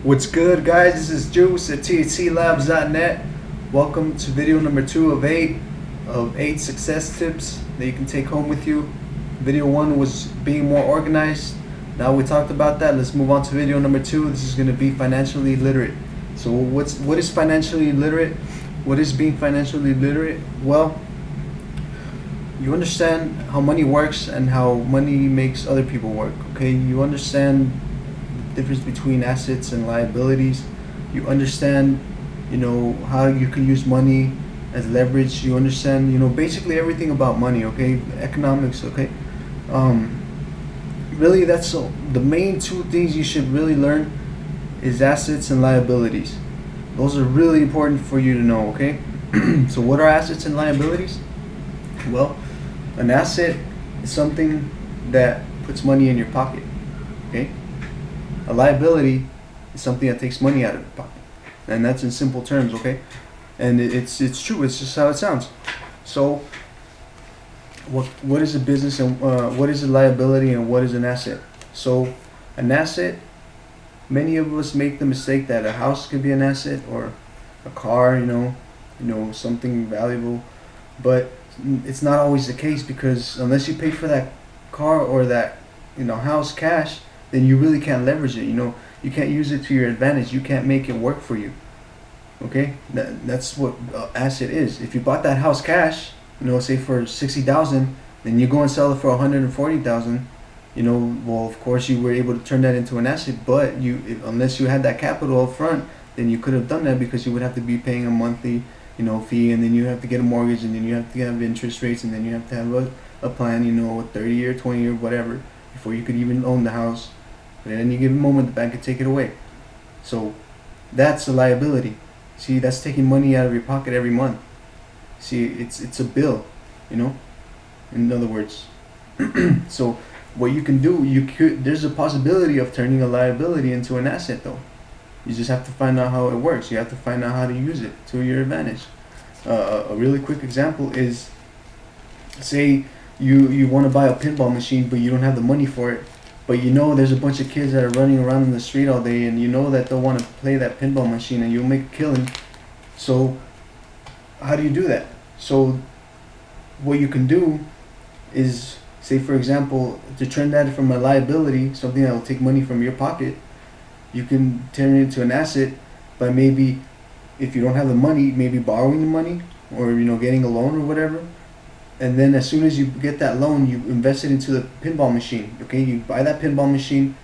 What's good, guys? This is Juice at thclabs.net. Welcome to video number 2 of 8 success tips that you can take home with you. Video 1 was being more organized. Now we talked about that. Let's move on to video number 2. This is going to be financially literate. So what is financially literate? What is being financially literate? Well, you understand how money works and how money makes other people work. Okay, you understand difference between assets and liabilities. You understand, how you can use money as leverage. You understand, basically everything about money. Okay, economics. Okay, really, that's the main two things you should really learn is assets and liabilities. Those are really important for you to know. Okay, so what are assets and liabilities? Well, an asset is something that puts money in your pocket. Okay, a liability is something that takes money out of your pocket, and that's in simple terms. Okay, and it's true. It's just how it sounds. So, what is a business and what is a liability and what is an asset? So, an asset. Many of us make the mistake that a house could be an asset or a car. Something valuable, but it's not always the case, because unless you pay for that car or that house cash, then you really can't leverage it. You can't use it to your advantage. You can't make it work for you. Okay, that's what asset is. If you bought that house cash, say for 60,000, then you go and sell it for 140,000. Well, of course you were able to turn that into an asset, but unless you had that capital up front, then you could have done that, because you would have to be paying a monthly fee, and then you have to get a mortgage, and then you have to have interest rates, and then you have to have a plan, a 30-year, 20-year, whatever, before you could even own the house. But at any given moment, the bank could take it away. So that's a liability. See, that's taking money out of your pocket every month. See, it's a bill, in other words. So what you can do, there's a possibility of turning a liability into an asset, though. You just have to find out how it works. You have to find out how to use it to your advantage. A really quick example is, say you want to buy a pinball machine, but you don't have the money for it. But there's a bunch of kids that are running around in the street all day, and that they'll want to play that pinball machine, and you'll make a killing. So how do you do that? So what you can do is, say for example, to turn that from a liability, something that will take money from your pocket, you can turn it into an asset by, maybe if you don't have the money, maybe borrowing the money, or getting a loan or whatever. And then as soon as you get that loan, you invest it into the pinball machine. Okay, you buy that pinball machine,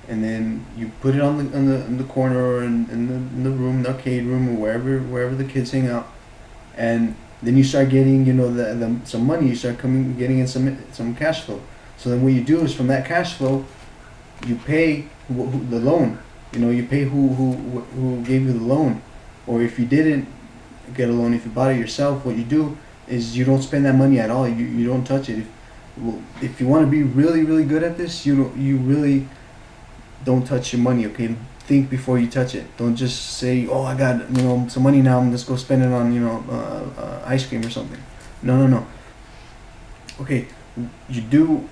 and then you put it on the corner, or in the room, the arcade room, or wherever the kids hang out. And then you start getting some money. You start getting in some cash flow. So then what you do is, from that cash flow, you pay the loan. You pay who gave you the loan. Or if you didn't get a loan, if you bought it yourself, what you do is you don't spend that money at all. You don't touch it. If you want to be really, really good at this, you really don't touch your money. Okay, think before you touch it. Don't just say, oh, I got some money now, let's go spend it on ice cream or something. No. Okay, you do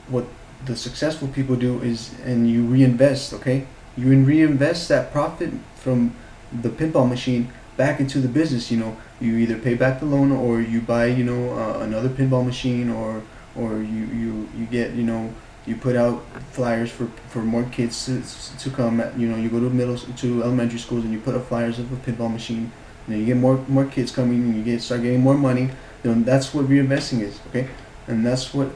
what the successful people do is, and you reinvest. Okay, you reinvest that profit from the pinball machine back into the business. You either pay back the loan, or you buy another pinball machine, or you get you put out flyers for more kids to come. You go to elementary schools, and you put up flyers of a pinball machine, and you get more kids coming, and you start getting more money. That's what reinvesting is. Okay, and that's what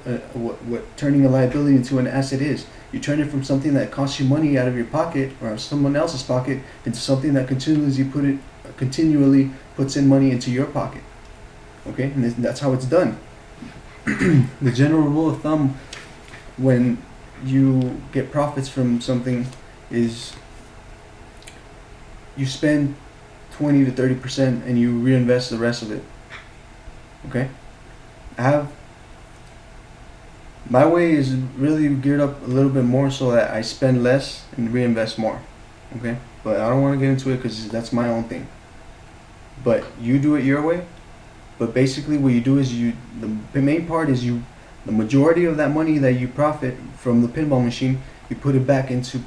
turning a liability into an asset is. You turn it from something that costs you money out of your pocket or someone else's pocket into something that continually puts in money into your pocket. Okay, and that's how it's done. The general rule of thumb when you get profits from something is you spend 20 to 30% and you reinvest the rest of it. Okay, my way is really geared up a little bit more so that I spend less and reinvest more. Okay, but I don't want to get into it because that's my own thing. But you do it your way. But basically what you do is the main part is the majority of that money that you profit from the pinball machine, you put it back into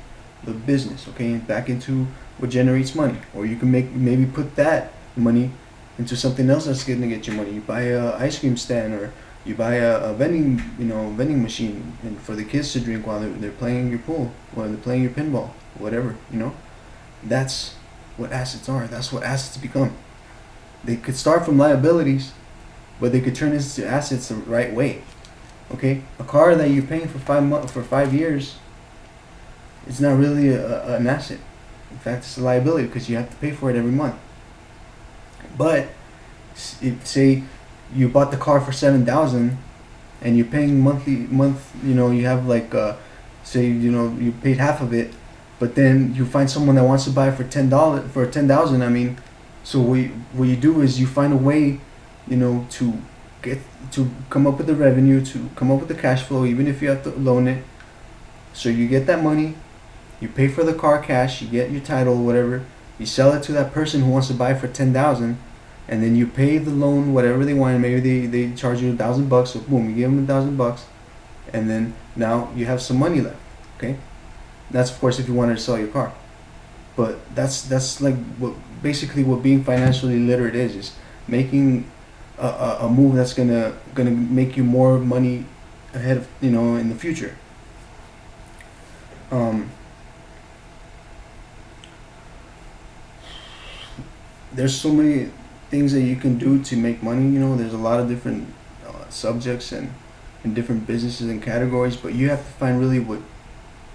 the business, okay, back into what generates money. Or you can maybe put that money into something else that's going to get you money. You buy a ice cream stand, or you buy a vending machine, and for the kids to drink while they're playing your pool, while they're playing your pinball, whatever. That's what assets are. That's what assets become. They could start from liabilities, but they could turn into assets the right way. Okay, a car that you're paying for 5 years, it's not really an asset. In fact, it's a liability because you have to pay for it every month. But if, say you bought the car for 7,000, and you're paying month, you have like say you paid half of it, but then you find someone that wants to buy it for $10,000. I mean, so what you do is you find a way, to come up with the revenue, to come up with the cash flow, even if you have to loan it. So you get that money, you pay for the car cash, you get your title, whatever. You sell it to that person who wants to buy it for 10,000, and then you pay the loan whatever they want. Maybe they charge you $1,000, so boom, you give them $1,000, and then now you have some money left. Okay, that's of course if you wanted to sell your car. But that's like basically what being financially literate is making a move that's gonna make you more money ahead of in the future. There's so many things that you can do to make money. There's a lot of different subjects and different businesses and categories, but you have to find really what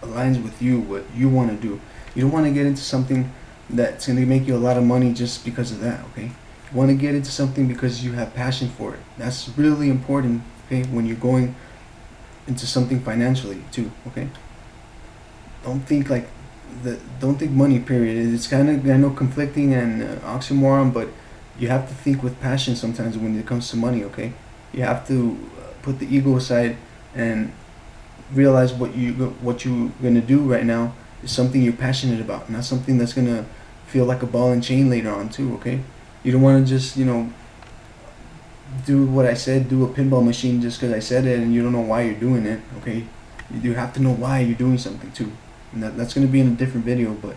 aligns with you, what you want to do. You don't want to get into something that's going to make you a lot of money just because of that. Okay, you want to get into something because you have passion for it. That's really important. Okay, when you're going into something financially too. Okay, don't think money, period. It's kind of, I know, conflicting and oxymoron, but you have to think with passion sometimes when it comes to money. Okay, you have to put the ego aside and realize what you're gonna do right now is something you're passionate about, not something that's gonna feel like a ball and chain later on too. Okay, you don't want to just do what I said, do a pinball machine just because I said it, and you don't know why you're doing it. Okay, you have to know why you're doing something too. And that's going to be in a different video, but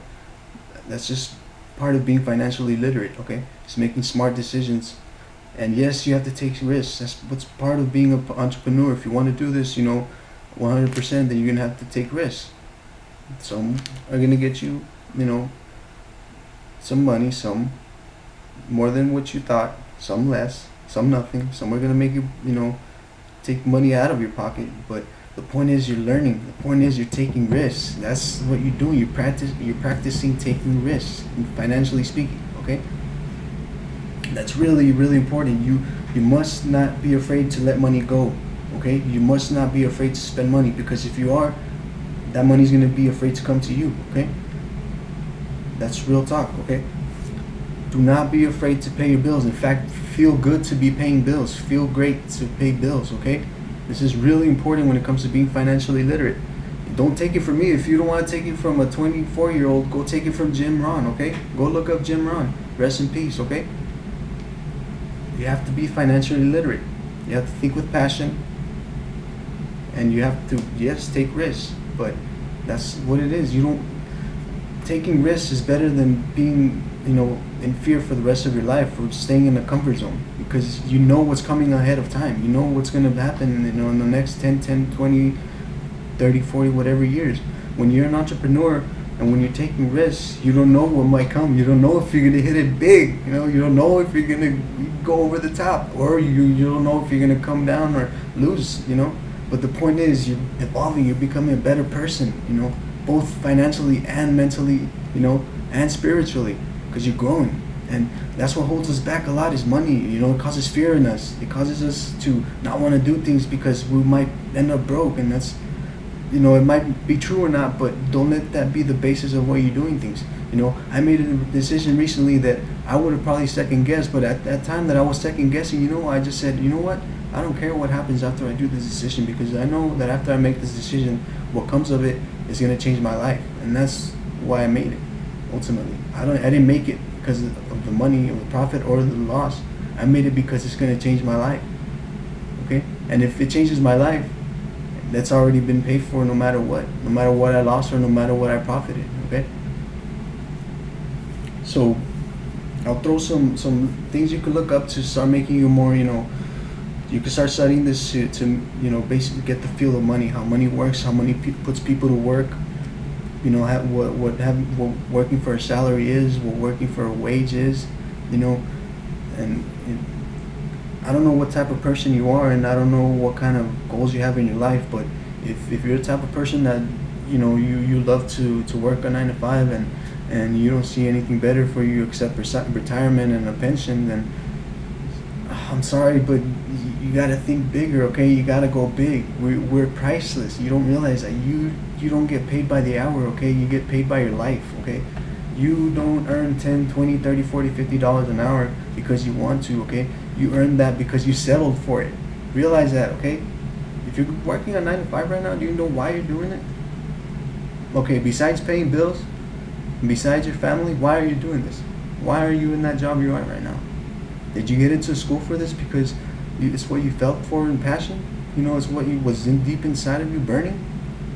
that's just part of being financially literate. Okay, it's making smart decisions, and yes, you have to take risks. That's what's part of being an entrepreneur. If you want to do this 100%, then you're going to have to take risks. Some are going to get you some money, some more than what you thought, some less, some nothing. Some are going to make you take money out of your pocket, but the point is you're learning. The point is you're taking risks. That's what you're doing. You're practicing taking risks, financially speaking. Okay, that's really, really important. You must not be afraid to let money go. Okay, you must not be afraid to spend money, because if you are, that money's gonna be afraid to come to you. Okay, that's real talk. Okay, do not be afraid to pay your bills. In fact, feel good to be paying bills. Feel great to pay bills. Okay. This is really important when it comes to being financially literate. Don't take it from me. If you don't want to take it from a 24-year-old, go take it from Jim Rohn, okay? Go look up Jim Rohn. Rest in peace, okay? You have to be financially literate. You have to think with passion. And you have to, yes, take risks. But that's what it is. Taking risks is better than being, in fear for the rest of your life, or staying in a comfort zone, because you know what's coming ahead of time. You know what's going to happen, in the next 10, 20, 30, 40, whatever years. When you're an entrepreneur and when you're taking risks, you don't know what might come. You don't know if you're going to hit it big. You don't know if you're going to go over the top, or you don't know if you're going to come down or lose, But the point is, you're evolving. You're becoming a better person, both financially and mentally, and spiritually, because you're growing. And that's what holds us back a lot, is money. It causes fear in us. It causes us to not want to do things because we might end up broke. And that's, it might be true or not, but don't let that be the basis of why you're doing things. I made a decision recently that I would have probably second guessed, but at that time that I was second guessing, I just said, you know what? I don't care what happens after I do this decision, because I know that after I make this decision, what comes of it is going to change my life. And that's why I made it, ultimately. I didn't make it because of the money or the profit or the loss. I made it because it's going to change my life. Okay? And if it changes my life, that's already been paid for no matter what I lost or no matter what I profited. Okay. So I'll throw some things you could look up to start making you more, you can start studying this to basically get the feel of money, how money works, how money puts people to work, what working for a salary is, what working for a wage is, and I don't know what type of person you are, and I don't know what kind of goals you have in your life, but if you're the type of person that you love to work a 9 to 5 and you don't see anything better for you except retirement and a pension, then I'm sorry, but you gotta think bigger, okay? You gotta go big. We're priceless. You don't realize that you don't get paid by the hour, okay? You get paid by your life, okay? You don't earn 10, 20, 30, 40, $50 an hour because you want to, okay? You earn that because you settled for it. Realize that, okay? If you're working a 9 to 5 right now, do you know why you're doing it? Okay, besides paying bills, besides your family, why are you doing this? Why are you in that job you're at right now? Did you get into school for this because it's what you felt for and passion? It's what was deep inside of you burning?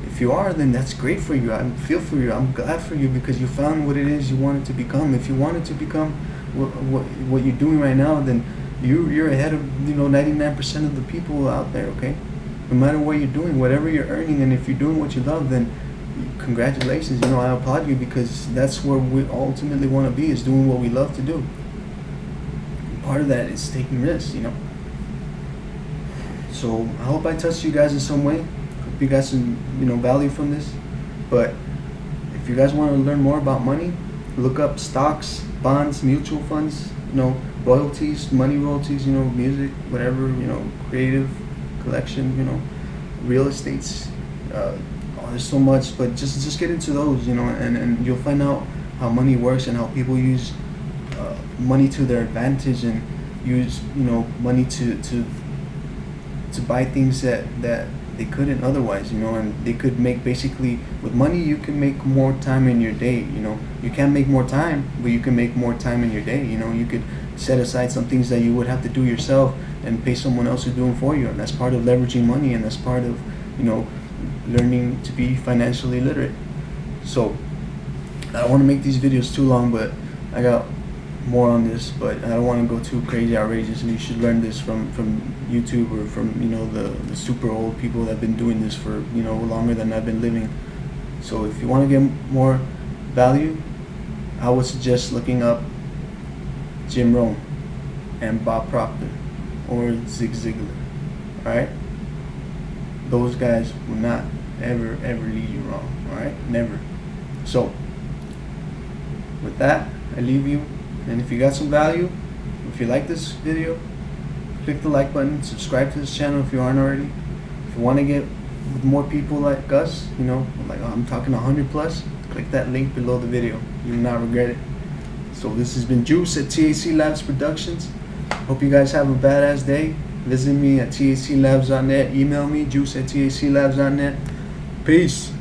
If you are, then that's great for you. I feel for you. I'm glad for you because you found what it is you wanted to become. If you wanted to become what you're doing right now, then you're ahead of 99% of the people out there, okay? No matter what you're doing, whatever you're earning, and if you're doing what you love, then congratulations. I applaud you because that's where we ultimately want to be, is doing what we love to do. And part of that is taking risks, So I hope I touched you guys in some way. Hope you got some value from this. But if you guys want to learn more about money, look up stocks, bonds, mutual funds, royalties, money royalties, music, whatever, creative collection, real estates. There's so much, but just get into those, and you'll find out how money works and how people use money to their advantage and use money to buy things that they couldn't otherwise, and they could make, basically with money you can make more time in your day. You can't make more time, but you can make more time in your day. You could set aside some things that you would have to do yourself and pay someone else to do them for you, and that's part of leveraging money, and that's part of learning to be financially literate. So I don't want to make these videos too long, but I got more on this, but I don't want to go too crazy outrageous, and you should learn this from YouTube or from the super old people that have been doing this for longer than I've been living. So if you want to get more value, I would suggest looking up Jim Rohn and Bob Proctor or Zig Ziglar. Alright? Those guys will not ever lead you wrong. Alright? Never. So with that, I leave you. And if you got some value, if you like this video, click the like button, subscribe to this channel if you aren't already. If you want to get with more people like us, I'm talking 100 plus, click that link below the video. You will not regret it. So this has been Juice at TAC Labs Productions. Hope you guys have a badass day. Visit me at taclabs.net. Email me, juice@taclabs.net. Peace.